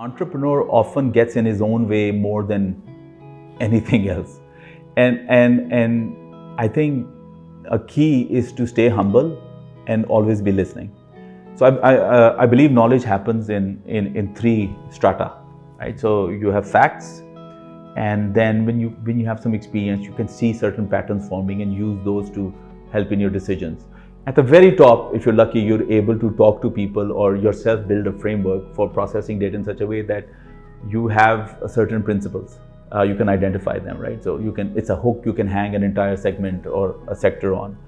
Entrepreneur often gets in his own way more than anything else. And I think a key is to stay humble and always be listening. So I believe knowledge happens in three strata, right? So you have facts, and then when you have some experience, you can see certain patterns forming and use those to help in your decisions. At the very top, if you're lucky, you're able to talk to people or yourself build a framework for processing data in such a way that you have certain principles. You can identify them, right? So it's a hook you can hang an entire segment or a sector on.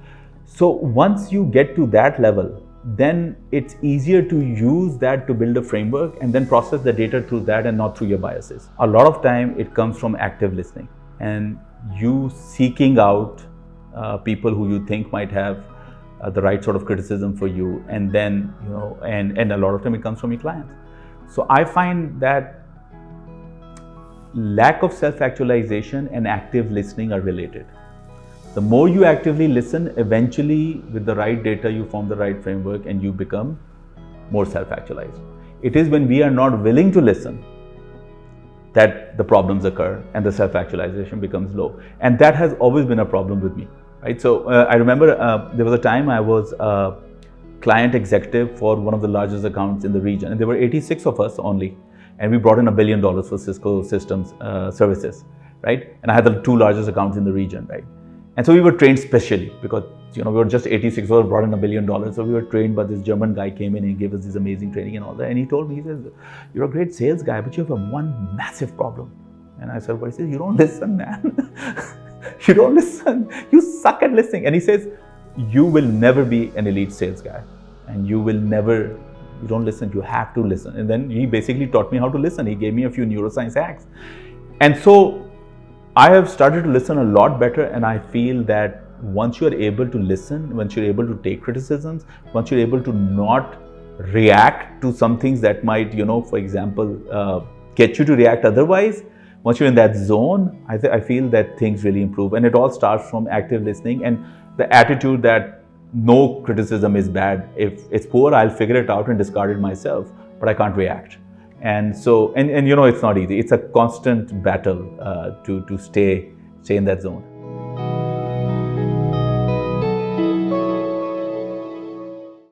So once you get to that level, then it's easier to use that to build a framework and then process the data through that and not through your biases. A lot of time it comes from active listening and you seeking out people who you think might have the right sort of criticism for you, and then and a lot of time it comes from your clients. So I find that lack of self-actualization and active listening are related. The more you actively listen, eventually with the right data you form the right framework and you become more self-actualized. It is when we are not willing to listen that the problems occur and the self-actualization becomes low, and that has always been a problem with me. Right. So I remember there was a time I was a client executive for one of the largest accounts in the region, and there were 86 of us only, and we brought in $1 billion for Cisco systems services, right? And I had the two largest accounts in the region, right? And so we were trained specially because we were just 86, we brought in $1 billion, so we were trained by this German guy came in and he gave us this amazing training and all that, and he told me, he says, "You're a great sales guy, but you have one massive problem." And I said, "What?" He says, "You don't listen, man." You don't listen. You suck at listening. And he says, you will never be an elite sales guy. And you don't listen. You have to listen. And then he basically taught me how to listen. He gave me a few neuroscience hacks. And so I have started to listen a lot better. And I feel that once you're able to listen, once you're able to take criticisms, once you're able to not react to some things that might, for example, get you to react otherwise, once you're in that zone, I feel that things really improve. And it all starts from active listening and the attitude that no criticism is bad. If it's poor, I'll figure it out and discard it myself, but I can't react. And so, and it's not easy. It's a constant battle to stay in that zone.